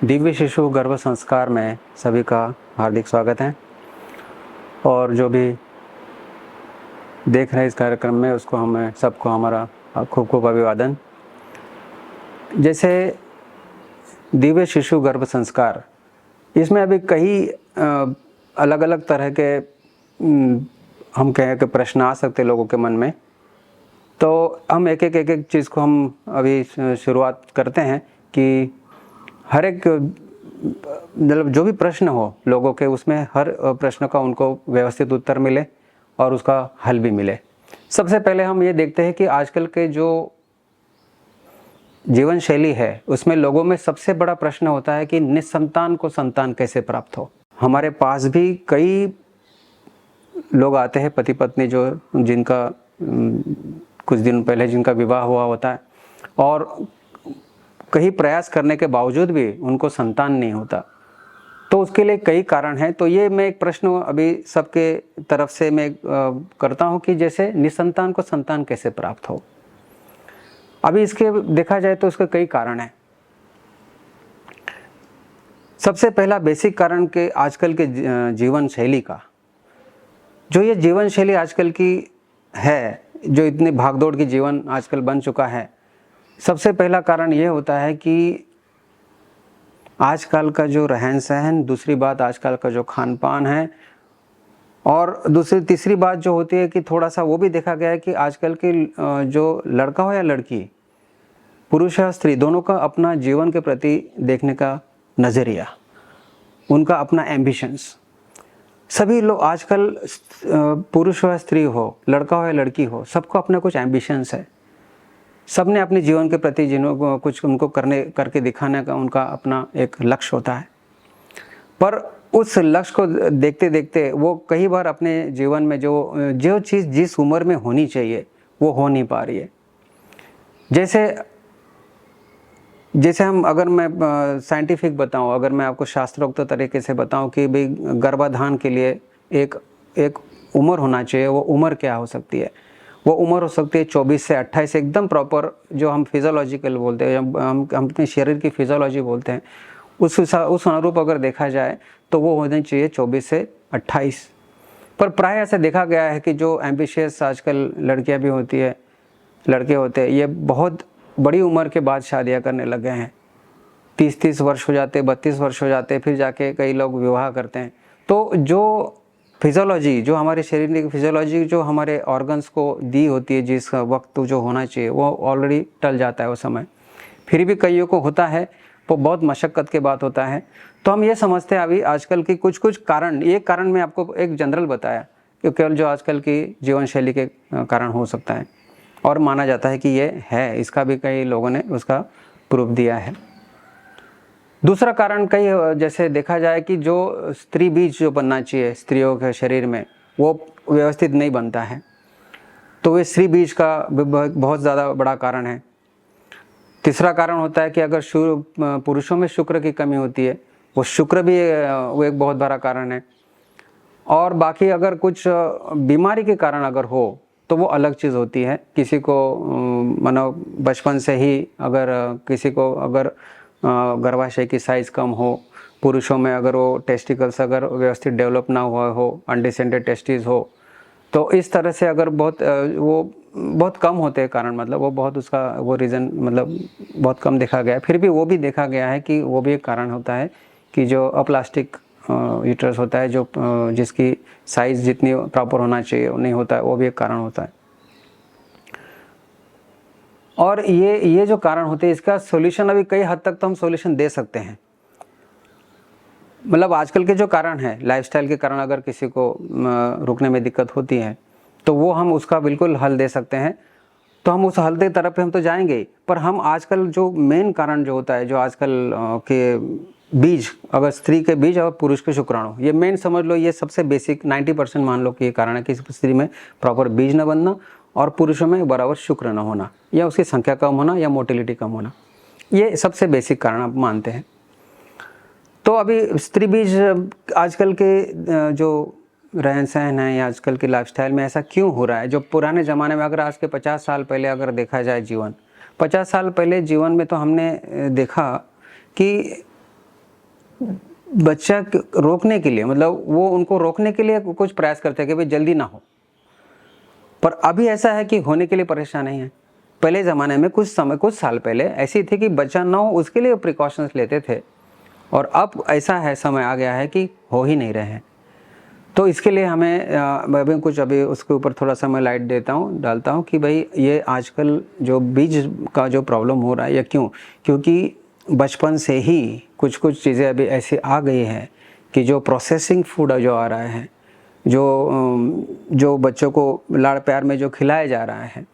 दिव्य शिशु गर्भ संस्कार में सभी का हार्दिक स्वागत है। और जो भी देख रहे हैं इस कार्यक्रम में उसको हमें सबको हमारा खूब खूब अभिवादन। जैसे दिव्य शिशु गर्भ संस्कार, इसमें अभी कई अलग अलग तरह के हम कहें कि प्रश्न आ सकते लोगों के मन में। तो हम एक एक चीज़ को हम अभी शुरुआत करते हैं कि हर एक मतलब जो भी प्रश्न हो लोगों के, उसमें हर प्रश्न का उनको व्यवस्थित उत्तर मिले और उसका हल भी मिले। सबसे पहले हम ये देखते हैं कि आजकल के जो जीवन शैली है उसमें लोगों में सबसे बड़ा प्रश्न होता है कि निस्संतान को संतान कैसे प्राप्त हो। हमारे पास भी कई लोग आते हैं, पति पत्नी जो जिनका कुछ दिन पहले जिनका विवाह हुआ होता है और कई प्रयास करने के बावजूद भी उनको संतान नहीं होता। तो उसके लिए कई कारण हैं। तो ये मैं एक प्रश्न अभी सबके तरफ से मैं करता हूं कि जैसे निसंतान को संतान कैसे प्राप्त हो। अभी इसके देखा जाए तो उसके कई कारण हैं। सबसे पहला बेसिक कारण के आजकल के जीवन शैली का, जो ये जीवन शैली आजकल की है, जो इतनी भागदौड़ की जीवन आजकल बन चुका है, सबसे पहला कारण ये होता है कि आजकल का जो रहन सहन, दूसरी बात आजकल का जो खान पान है, और दूसरी तीसरी बात जो होती है कि थोड़ा सा वो भी देखा गया है कि आजकल की जो लड़का हो या लड़की, पुरुष या स्त्री, दोनों का अपना जीवन के प्रति देखने का नज़रिया, उनका अपना एम्बिशंस, सभी लोग आजकल पुरुष हो या स्त्री हो, लड़का हो या लड़की हो, सबको अपना कुछ एम्बिशंस है। सबने अपने जीवन के प्रति जिन्हों कुछ उनको करके दिखाने का उनका अपना एक लक्ष्य होता है। पर उस लक्ष्य को देखते देखते वो कई बार अपने जीवन में जो चीज़ जिस उम्र में होनी चाहिए वो हो नहीं पा रही है। जैसे हम, अगर मैं साइंटिफिक बताऊं, अगर मैं आपको शास्त्रोक्त तरीके से बताऊं कि भाई गर्भाधान के लिए एक उम्र होना चाहिए, वो उम्र क्या हो सकती है? वो उम्र हो सकती है 24 से 28, एकदम प्रॉपर जो हम फिजियोलॉजिकल बोलते हैं, हम अपने शरीर की फिजियोलॉजी बोलते हैं, उस अनुरूप अगर देखा जाए तो वो होने चाहिए 24 से 28। पर प्राय ऐसे देखा गया है कि जो एम्बिशियस आजकल लड़कियां भी होती है, लड़के होते हैं, ये बहुत बड़ी उम्र के बाद शादियां करने लगे हैं। 30 वर्ष हो जाते, 32 वर्ष हो जाते, फिर जाके कई लोग विवाह करते हैं। तो जो फिजियोलॉजी, जो हमारे शरीर की फिजियोलॉजी, जो हमारे ऑर्गन्स को दी होती है, जिस वक्त जो होना चाहिए, वो ऑलरेडी टल जाता है वो समय। फिर भी कईयों को होता है, वो बहुत मशक्क़त के बाद होता है। तो हम ये समझते हैं अभी आजकल की कुछ कारण, ये कारण मैं आपको एक जनरल बताया कि केवल जो आजकल की जीवन शैली के कारण हो सकता है, और माना जाता है कि ये है, इसका भी कई लोगों ने उसका प्रूफ दिया है। दूसरा कारण कई, जैसे देखा जाए कि जो स्त्री बीज जो बनना चाहिए स्त्रियों के शरीर में, वो व्यवस्थित नहीं बनता है, तो ये स्त्री बीज का बहुत ज़्यादा बड़ा कारण है। तीसरा कारण होता है कि अगर पुरुषों में शुक्र की कमी होती है, वो शुक्र भी वो एक बहुत बड़ा कारण है। और बाकी अगर कुछ बीमारी के कारण अगर हो तो वो अलग चीज़ होती है। किसी को मानो बचपन से ही अगर किसी को अगर गर्भाशय की साइज़ कम हो, पुरुषों में अगर वो टेस्टिकल्स अगर व्यवस्थित डेवलप ना हुआ हो, अनडिसेंडेड टेस्टिस हो, तो इस तरह से अगर वो बहुत कम होते हैं कारण, मतलब वो बहुत उसका वो रीज़न मतलब बहुत कम देखा गया है। फिर भी वो भी देखा गया है कि वो भी एक कारण होता है कि जो अप्लास्टिक यूट्रस होता है, जो जिसकी साइज़ जितनी प्रॉपर होना चाहिए वो नहीं होता है, वो भी एक कारण होता है। और ये जो कारण होते हैं, इसका सॉल्यूशन अभी कई हद तक तो हम सॉल्यूशन दे सकते हैं। मतलब आजकल के जो कारण है, लाइफस्टाइल के कारण अगर किसी को रुकने में दिक्कत होती है तो वो हम उसका बिल्कुल हल दे सकते हैं। तो हम उस हल की तरफ हम तो जाएंगे, पर हम आजकल जो मेन कारण जो होता है, जो आजकल के बीज, अगर स्त्री के बीज और पुरुष के शुक्राणु, ये मेन समझ लो, ये सबसे बेसिक 90% मान लो कि ये कारण है कि स्त्री में प्रॉपर बीज न बनना और पुरुषों में बराबर शुक्र न होना, या उसकी संख्या कम होना, या मोटिलिटी कम होना। ये सबसे बेसिक कारण आप मानते हैं। तो अभी स्त्री बीज आजकल के जो रहन सहन है या आजकल की लाइफस्टाइल में ऐसा क्यों हो रहा है? जो पुराने ज़माने में, अगर आज के 50 साल पहले अगर देखा जाए जीवन, 50 साल पहले जीवन में तो हमने देखा कि बच्चा रोकने के लिए, मतलब वो उनको रोकने के लिए कुछ प्रयास करते हैं कि भाई जल्दी ना हो। पर अभी ऐसा है कि होने के लिए परेशान नहीं है। पहले ज़माने में कुछ साल पहले ऐसी थी कि बच्चा ना हो उसके लिए प्रिकॉशंस लेते थे, और अब ऐसा है, समय आ गया है कि हो ही नहीं रहे हैं। तो इसके लिए हमें अभी उसके ऊपर थोड़ा सा मैं लाइट डालता हूँ कि भाई ये आजकल जो बीज का जो प्रॉब्लम हो रहा है, या क्योंकि बचपन से ही कुछ चीज़ें अभी ऐसी आ गई हैं कि जो प्रोसेसिंग फूड जो आ रहा है, जो बच्चों को लाड़ प्यार में जो खिलाया जा रहा है,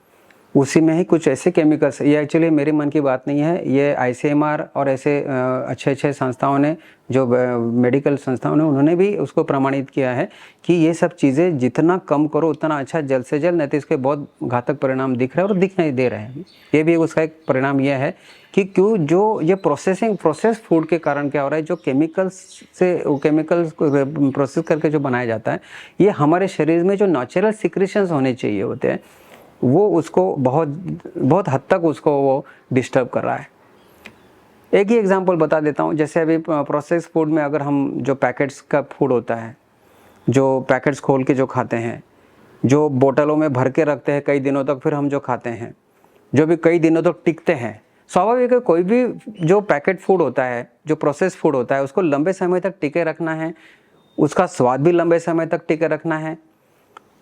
उसी में ही कुछ ऐसे केमिकल्स, ये एक्चुअली मेरे मन की बात नहीं है, ये ICMR और ऐसे अच्छे संस्थाओं ने, जो मेडिकल संस्थाओं ने, उन्होंने भी उसको प्रमाणित किया है कि ये सब चीज़ें जितना कम करो उतना अच्छा, जल्द से जल्द, नहीं तो इसके बहुत घातक परिणाम दिख रहे हैं और दिखने दे रहे हैं। ये भी उसका एक परिणाम यह है कि जो ये प्रोसेस फूड के कारण क्या हो रहा है, जो केमिकल्स को प्रोसेस करके जो बनाया जाता है, ये हमारे शरीर में जो नेचुरल सिक्रेशंस होने चाहिए होते हैं, वो उसको बहुत हद तक उसको वो डिस्टर्ब कर रहा है। एक ही एग्जांपल बता देता हूँ। जैसे अभी प्रोसेस फूड में अगर हम जो पैकेट्स का फूड होता है, जो पैकेट्स खोल के जो खाते हैं, जो बोतलों में भर के रखते हैं कई दिनों तक, फिर हम जो खाते हैं, जो भी कई दिनों तक टिकते हैं, स्वाभाविक है कोई भी जो पैकेट फूड होता है, जो प्रोसेस फूड होता है, उसको लंबे समय तक टिके रखना है, उसका स्वाद भी लंबे समय तक टिके रखना है,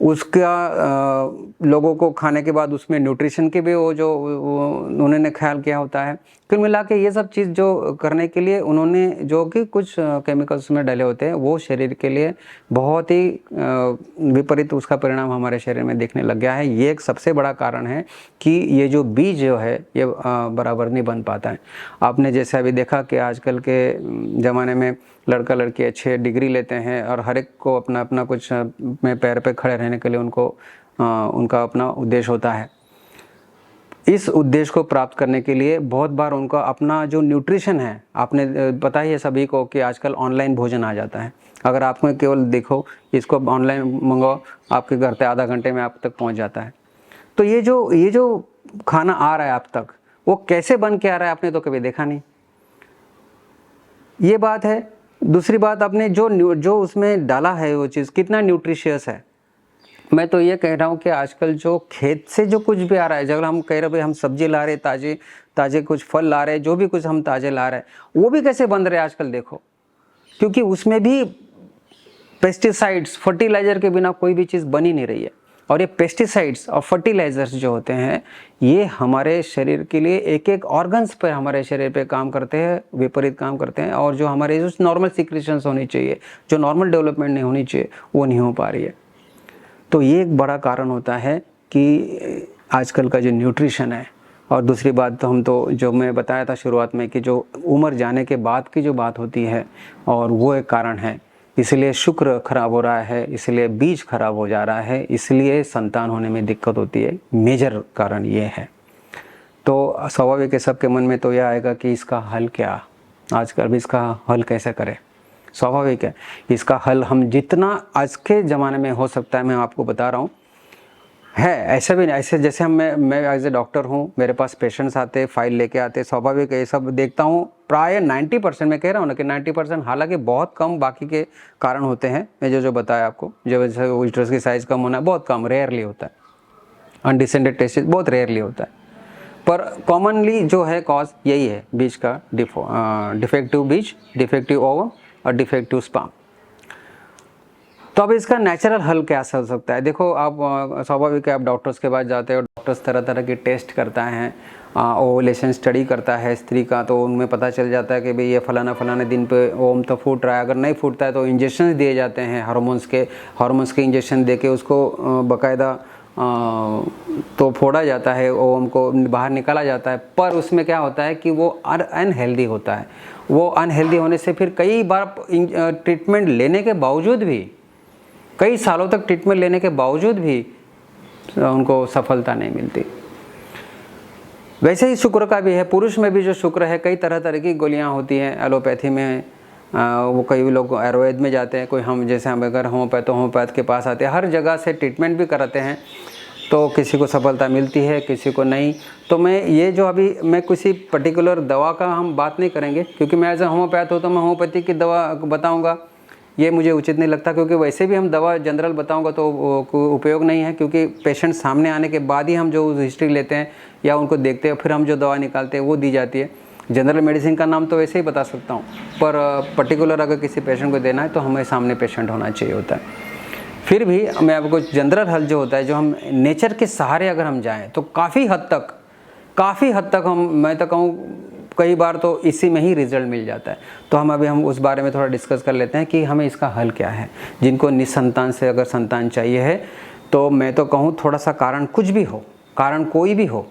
उसका लोगों को खाने के बाद उसमें न्यूट्रिशन के भी वो उन्होंने ख्याल किया होता है। कुल मिला के ये सब चीज़ जो करने के लिए उन्होंने जो कि कुछ केमिकल्स में डाले होते हैं, वो शरीर के लिए बहुत ही विपरीत उसका परिणाम हमारे शरीर में दिखने लग गया है। ये एक सबसे बड़ा कारण है कि ये जो बीज जो है ये बराबर नहीं बन पाता है। आपने जैसे अभी देखा कि आजकल के ज़माने में लड़का लड़की अच्छे डिग्री लेते हैं और हर एक को अपना अपना कुछ में पैर पे खड़े रहने के लिए उनका अपना उद्देश्य होता है। इस उद्देश्य को प्राप्त करने के लिए बहुत बार उनका अपना जो न्यूट्रिशन है, आपने पता ही है सभी को कि आजकल ऑनलाइन भोजन आ जाता है। अगर आपको केवल देखो, इसको ऑनलाइन मंगाओ, आपके घर पे आधा घंटे में आप तक पहुंच जाता है। तो ये जो खाना आ रहा है आप तक, वो कैसे बन के आ रहा है आपने तो कभी देखा नहीं। ये बात है। दूसरी बात, आपने जो उसमें डाला है वो चीज़ कितना न्यूट्रिशियस है। मैं तो ये कह रहा हूँ कि आजकल जो खेत से जो कुछ भी आ रहा है, जब हम कह रहे भाई हम सब्जी ला रहे, ताजे कुछ फल ला रहे, जो भी कुछ हम ताजे ला रहे, वो भी कैसे बन रहे हैं आजकल देखो। क्योंकि उसमें भी पेस्टिसाइड्स, फर्टिलाइज़र के बिना कोई भी चीज़ बन ही नहीं रही है। और ये पेस्टिसाइड्स और फर्टिलाइज़र्स जो होते हैं, ये हमारे शरीर के लिए एक एक ऑर्गन्स पर, हमारे शरीर पे काम करते हैं, विपरीत काम करते हैं। और जो हमारे जो नॉर्मल सिक्रेशंस होनी चाहिए, जो नॉर्मल डेवलपमेंट नहीं होनी चाहिए, वो नहीं हो पा रही है। तो ये एक बड़ा कारण होता है कि आजकल का जो न्यूट्रिशन है। और दूसरी बात तो जो मैं बताया था शुरुआत में कि जो उम्र जाने के बाद की जो बात होती है, और वो एक कारण है। इसलिए शुक्र खराब हो रहा है, इसलिए बीज खराब हो जा रहा है, इसलिए संतान होने में दिक्कत होती है। मेजर कारण ये है। तो स्वाभाविक है सबके मन में तो यह आएगा कि इसका हल क्या, आजकल भी इसका हल कैसे करें। स्वाभाविक है, इसका हल हम जितना आज के ज़माने में हो सकता है, मैं आपको बता रहा हूँ, है ऐसे भी नहीं। ऐसे जैसे मैं एज ए डॉक्टर हूँ, मेरे पास पेशेंट्स आते, फाइल लेके आते, स्वाभाविक है ये सब देखता हूँ। प्राय 90%, मैं कह रहा हूँ ना कि 90%, हालांकि बहुत कम बाकी के कारण होते हैं। मैं जो बताया आपको, जो जैसे यूट्रस की साइज़ कम होना, बहुत कम, रेयरली होता है। अनडिसेंडेड टेस्टिस बहुत रेयरली होता है। पर कॉमनली जो है कॉज यही है, बीज का डिफेक्टिव बीज, डिफेक्टिव ओवम और डिफेक्टिव स्पर्म। तो अब इसका नेचुरल हल क्या हो सकता है। देखो, आप स्वाभाविक है, आप डॉक्टर्स के पास जाते हो, डॉक्टर्स तरह तरह के टेस्ट करता है, ओवुलेशन स्टडी करता है स्त्री का, तो उनमें पता चल जाता है कि भाई ये फलाना दिन पे ओवम तो फूट रहा है। अगर नहीं फूटता है तो इंजेक्शन दिए जाते हैं, हार्मोन्स के इंजेक्शन दे के उसको बाकायदा तो फोड़ा जाता है, ओवम को बाहर निकाला जाता है। पर उसमें क्या होता है कि वो अनहेल्दी होता है। वो अनहेल्दी होने से फिर कई बार ट्रीटमेंट लेने के बावजूद भी, कई सालों तक ट्रीटमेंट लेने के बावजूद भी उनको सफलता नहीं मिलती। वैसे ही शुक्र का भी है। पुरुष में भी जो शुक्र है, कई तरह की गोलियां होती हैं एलोपैथी में। वो कई लोग आयुर्वेद में जाते हैं, कोई हम अगर होम्योपैथ के पास आते हैं, हर जगह से ट्रीटमेंट भी कराते हैं। तो किसी को सफलता मिलती है, किसी को नहीं। तो मैं ये जो अभी मैं किसी पर्टिकुलर दवा का हम बात नहीं करेंगे, क्योंकि मैं एज ए होम्योपैथ हूँ तो मैं होम्योपैथी की दवा बताऊँगा, ये मुझे उचित नहीं लगता। क्योंकि वैसे भी हम दवा जनरल बताऊंगा तो कोई उपयोग नहीं है, क्योंकि पेशेंट सामने आने के बाद ही हम जो हिस्ट्री लेते हैं या उनको देखते हैं, फिर हम जो दवा निकालते हैं वो दी जाती है। जनरल मेडिसिन का नाम तो वैसे ही बता सकता हूँ, पर पर्टिकुलर अगर किसी पेशेंट को देना है तो हमें सामने पेशेंट होना चाहिए होता है। फिर भी मैं आपको जनरल हल जो होता है, जो हम नेचर के सहारे अगर हम जाएँ तो काफ़ी हद तक हम, मैं तो कहूँ कई बार तो इसी में ही रिजल्ट मिल जाता है। तो हम उस बारे में थोड़ा डिस्कस कर लेते हैं कि हमें इसका हल क्या है। जिनको निसंतान से अगर संतान चाहिए है तो मैं तो कहूँ थोड़ा सा कारण कुछ भी हो, कारण कोई भी हो,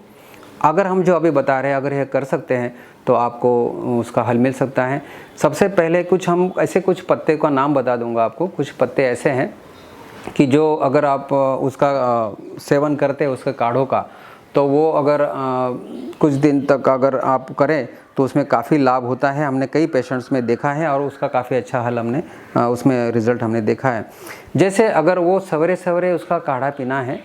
अगर हम जो अभी बता रहे हैं अगर यह कर सकते हैं तो आपको उसका हल मिल सकता है। सबसे पहले कुछ पत्ते का नाम बता दूंगा आपको। कुछ पत्ते ऐसे हैं कि जो अगर आप उसका सेवन करते हैं उसके काढ़ों का, तो वो अगर कुछ दिन तक अगर आप करें तो उसमें काफ़ी लाभ होता है। हमने कई पेशेंट्स में देखा है और उसका काफ़ी अच्छा हल हमने उसमें रिज़ल्ट हमने देखा है। जैसे अगर वो सवेरे सवेरे उसका काढ़ा पीना है,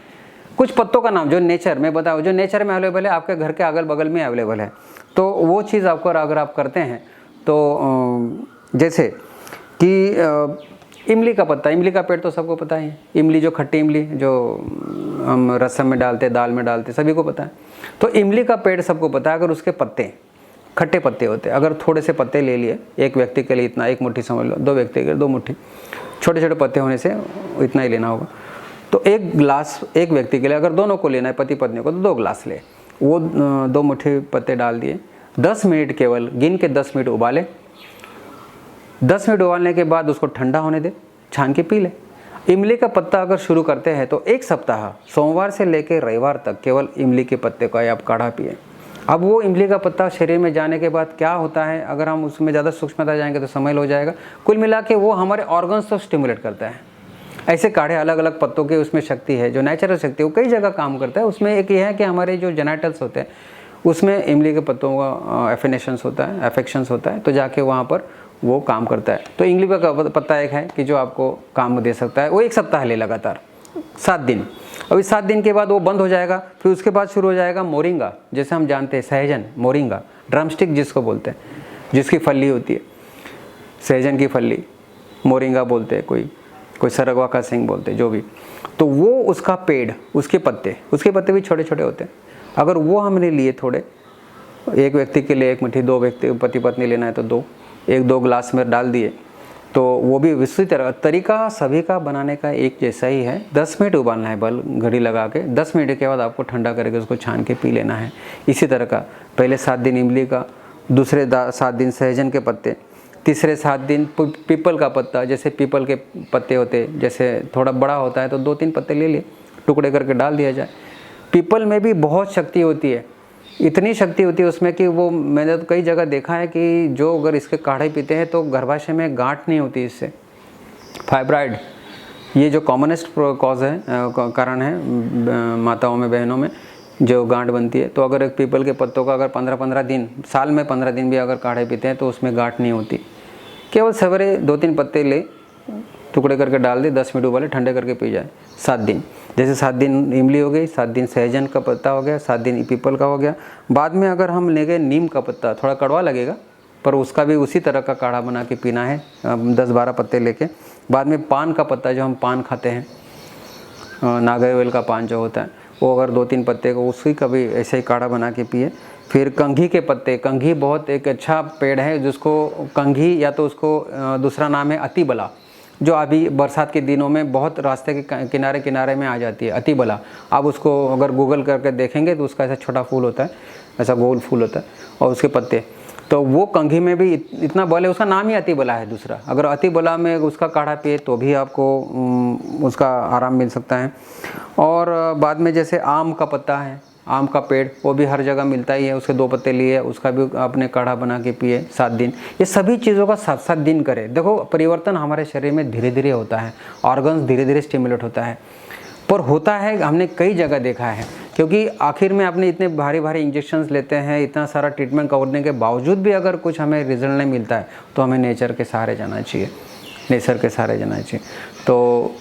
कुछ पत्तों का नाम जो नेचर में बताओ, जो नेचर में अवेलेबल है, आपके घर के अगल बगल में अवेलेबल है, तो वो चीज़ आपको अगर आप करते हैं तो जैसे कि इमली का पत्ता, इमली का पेड़ तो सबको पता है। इमली जो खट्टी इमली जो हम रसम में डालते, दाल में डालते, सभी को पता है। तो इमली का पेड़ सबको पता है। अगर उसके पत्ते खट्टे पत्ते होते हैं, अगर थोड़े से पत्ते ले लिए, एक व्यक्ति के लिए इतना, एक मुट्ठी समझ लो, दो व्यक्ति के लिए 2 मुट्ठी, छोटे छोटे पत्ते होने से इतना ही लेना होगा। तो 1 गिलास एक व्यक्ति के लिए, अगर दोनों को लेना है पति पत्नी को तो 2 गिलास ले, वो 2 मुट्ठी पत्ते डाल दिए। 10 मिनट केवल गिन के 10 मिनट उबाले। 10 मिनट उबालने के बाद उसको ठंडा होने दे, छान के पी ले। इमली का पत्ता अगर शुरू करते हैं तो 1 सप्ताह, सोमवार से लेकर रविवार तक केवल इमली के पत्ते का आप काढ़ा पिए। अब वो इमली का पत्ता शरीर में जाने के बाद क्या होता है, अगर हम उसमें ज़्यादा सूक्ष्मता जाएंगे तो समझ हो जाएगा। कुल मिला के वो हमारे ऑर्गन्स को स्टिमुलेट करता है। ऐसे काढ़े अलग अलग पत्तों की उसमें शक्ति है, जो नेचुरल शक्ति है, वो कई जगह काम करता है। उसमें एक ये है कि हमारे जो जेनेटल्स होते हैं उसमें इमली के पत्तों का एफिनेशंस होता है, तो जाके वहाँ पर वो काम करता है। तो इमली का पत्ता एक है कि जो आपको काम दे सकता है। वो 1 सप्ताह ले लगातार 7 दिन। अभी 7 दिन के बाद वो बंद हो जाएगा। फिर उसके बाद शुरू हो जाएगा मोरिंगा, जैसे हम जानते हैं सहजन, मोरिंगा, ड्रमस्टिक जिसको बोलते हैं, जिसकी फली होती है, सहजन की फली मोरिंगा बोलते हैं, कोई सरगवा का सिंग बोलते हैं, जो भी। तो वो उसका पेड़, उसके पत्ते भी छोटे छोटे होते हैं। अगर वो हमने लिए थोड़े, एक व्यक्ति के लिए 1 मुट्ठी, 2 व्यक्ति पति पत्नी लेना है तो 1-2 गिलास में डाल दिए, तो वो भी उसी तरह तरीका सभी का बनाने का एक जैसा ही है। 10 मिनट उबालना है, बल घड़ी लगा के 10 मिनट के बाद आपको ठंडा करके उसको छान के पी लेना है। इसी तरह का पहले 7 दिन इमली का, दूसरे 7 दिन सहजन के पत्ते, तीसरे 7 दिन पीपल का पत्ता। जैसे पीपल के पत्ते होते, जैसे थोड़ा बड़ा होता है तो 2-3 पत्ते ले लिए, टुकड़े करके डाल दिया जाए। पीपल में भी बहुत शक्ति होती है, इतनी शक्ति होती है उसमें कि वो मैंने तो कई जगह देखा है कि जो अगर इसके काढ़े पीते हैं तो गर्भाशय में गांठ नहीं होती इससे। फाइब्राइड, ये जो कॉमनेस्ट कॉज है, कारण है माताओं में, बहनों में जो गांठ बनती है। तो अगर एक पीपल के पत्तों का अगर 15-15 दिन, साल में 15 दिन भी अगर काढ़े पीते हैं तो उसमें गांठ नहीं होती। केवल सवेरे 2-3 पत्ते ले, टुकड़े करके डाल दे, 10 मिनट उबाले, ठंडे करके पी जाए 7 दिन। जैसे 7 दिन इमली हो गई, 7 दिन सहजन का पत्ता हो गया, 7 दिन पीपल का हो गया। बाद में अगर हम ले गए नीम का पत्ता, थोड़ा कड़वा लगेगा पर उसका भी उसी तरह का काढ़ा बना के पीना है, 10-12 पत्ते लेके। बाद में पान का पत्ता, जो हम पान खाते हैं, नागरवेल का पान जो होता है, वो अगर 2-3 पत्ते को उसी का भी ऐसे ही काढ़ा बना के पिए। फिर कंघी के पत्ते, कंघी बहुत एक अच्छा पेड़ है जिसको कंघी, या तो उसको दूसरा नाम है अतिबला, जो अभी बरसात के दिनों में बहुत रास्ते के किनारे में आ जाती है, अतिबला। आप उसको अगर गूगल करके देखेंगे तो उसका ऐसा छोटा फूल होता है, ऐसा गोल फूल होता है, और उसके पत्ते, तो वो कंघी में भी इतना बल है, उसका नाम ही अतिबला है दूसरा। अगर अतिबला में उसका काढ़ा पिए तो भी आपको उसका आराम मिल सकता है। और बाद में जैसे आम का पत्ता है, आम का पेड़, वो भी हर जगह मिलता ही है, उसके 2 पत्ते लिए, उसका भी आपने काढ़ा बना के पिए 7 दिन। ये सभी चीज़ों का 7-7 दिन करें। देखो परिवर्तन हमारे शरीर में धीरे धीरे होता है, ऑर्गन्स धीरे धीरे स्टिमुलेट होता है, पर होता है, हमने कई जगह देखा है। क्योंकि आखिर में आपने इतने भारी भारी इंजेक्शंस लेते हैं, इतना सारा ट्रीटमेंट करने के बावजूद भी अगर कुछ हमें रिजल्ट नहीं मिलता है तो हमें नेचर के सहारे जाना चाहिए, नेचर के सहारे जाना चाहिए। तो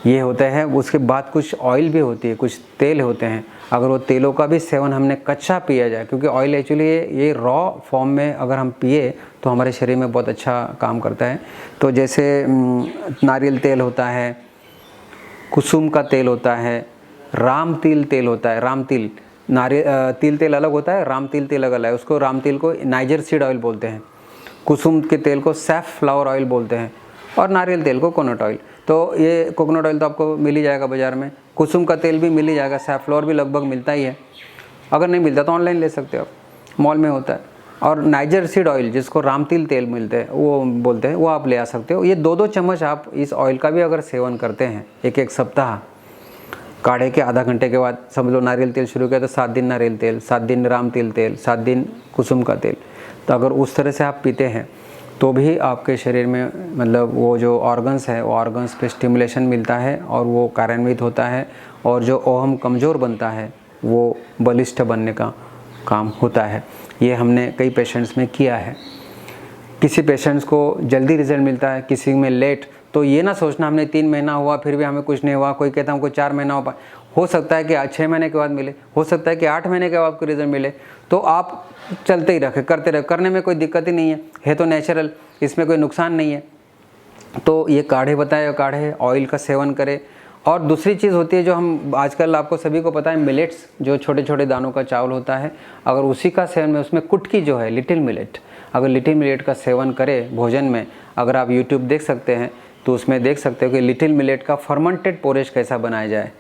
ये होता है। उसके बाद कुछ ऑयल भी होती है, कुछ तेल होते हैं। अगर वो तेलों का भी सेवन हमने कच्चा पिया जाए, क्योंकि ऑयल एक्चुअली ये रॉ फॉर्म में अगर हम पिए तो हमारे शरीर में बहुत अच्छा काम करता है। तो जैसे नारियल तेल होता है, कुसुम का तेल होता है, राम तिल तेल होता है। राम तिल, नारियल तिल तेल अलग होता है, राम तिल तेल अलग है। उसको राम तिल को नाइजर सीड ऑयल बोलते हैं, कुसुम के तेल को सैफ फ्लावर ऑयल बोलते हैं, और नारियल तेल को कोकोनट ऑयल। तो ये कोकोनट ऑयल तो आपको मिल ही जाएगा बाज़ार में, कुसुम का तेल भी मिल ही जाएगा, सैफ फ्लावर भी लगभग मिलता ही है। अगर नहीं मिलता तो ऑनलाइन ले सकते हो आप, मॉल में होता है। और नाइजर सीड ऑयल जिसको रामतिल तेल मिलते हैं वो बोलते हैं, वो आप ले आ सकते हो। ये 2-2 चम्मच आप इस ऑयल का भी अगर सेवन करते हैं एक सप्ताह, काढ़े के आधा घंटे के बाद समझ लो नारियल तेल शुरू किया तो 7 दिन नारियल तेल, 7 दिन रामतिल तेल, 7 दिन कुसुम का तेल। तो अगर उस तरह से आप पीते हैं तो भी आपके शरीर में मतलब वो जो ऑर्गन्स है वो ऑर्गन्स पे स्टिमुलेशन मिलता है और वो कार्यान्वित होता है, और जो ओहम कमज़ोर बनता है वो बलिष्ठ बनने का काम होता है। ये हमने कई पेशेंट्स में किया है। किसी पेशेंट्स को जल्दी रिजल्ट मिलता है, किसी में लेट। तो ये ना सोचना हमने 3 महीना हुआ फिर भी हमें कुछ नहीं हुआ, कोई कहता हमको 4 महीना हो सकता है कि 6 महीने के बाद मिले, हो सकता है कि 8 महीने के बाद आपको रिजल्ट मिले। तो आप चलते ही रखें, करते रहे, करने में कोई दिक्कत ही नहीं है तो नेचुरल, इसमें कोई नुकसान नहीं है। तो ये काढ़े बताए, काढ़े ऑयल का सेवन करें। और दूसरी चीज़ होती है जो हम आजकल आपको सभी को पता है, मिलेट्स, जो छोटे छोटे दानों का चावल होता है, अगर उसी का सेवन में, उसमें कुटकी जो है लिटिल मिलेट, अगर लिटिल मिलेट का सेवन करें भोजन में, अगर आप यूट्यूब देख सकते हैं तो उसमें देख सकते हो कि लिटिल मिलेट का फर्मेंटेड पोरेज कैसा बनाया जाए।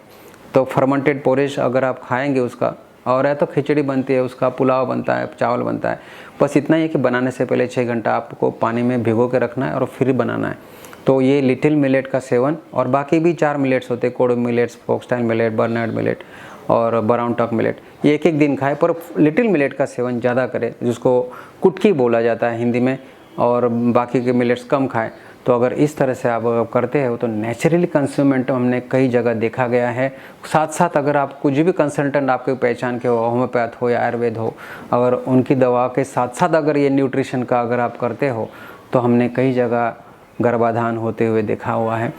तो फर्मेंटेड पोरेज अगर आप खाएंगे उसका, और है तो खिचड़ी बनती है, उसका पुलाव बनता है, चावल बनता है। बस इतना ही है कि बनाने से पहले 6 घंटा आपको पानी में भिगो के रखना है और फिर बनाना है। तो ये लिटिल मिलेट का सेवन, और बाकी भी 4 मिलेट्स होते हैं, kodo millets, foxtail millet, barnyard millet और ब्राउन टॉक मिलेट, ये एक दिन खाए, पर लिटिल मिलेट का सेवन ज़्यादा करें, जिसको कुटकी बोला जाता है हिंदी में, और बाकी के मिलेट्स कम खाएं। तो अगर इस तरह से आप करते हो तो नेचुरली कंज्यूमेंट हमने कई जगह देखा गया है। साथ साथ अगर आप कुछ भी कंसल्टेंट आपके पहचान के हो, होम्योपैथ हो या आयुर्वेद हो, अगर उनकी दवा के साथ साथ अगर ये न्यूट्रिशन का अगर आप करते हो तो हमने कई जगह गर्भाधान होते हुए देखा हुआ है।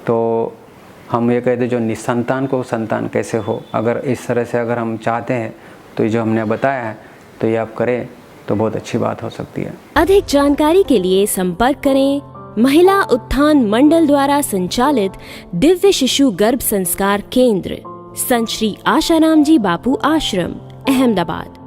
तो हम ये कहते जो निसंतान को संतान कैसे हो, अगर इस तरह से अगर हम चाहते हैं तो ये जो हमने बताया है तो ये आप करें तो बहुत अच्छी बात हो सकती है। अधिक जानकारी के लिए संपर्क करें महिला उत्थान मंडल द्वारा संचालित दिव्य शिशु गर्भ संस्कार केंद्र, संत श्री आशाराम जी बापू आश्रम, अहमदाबाद।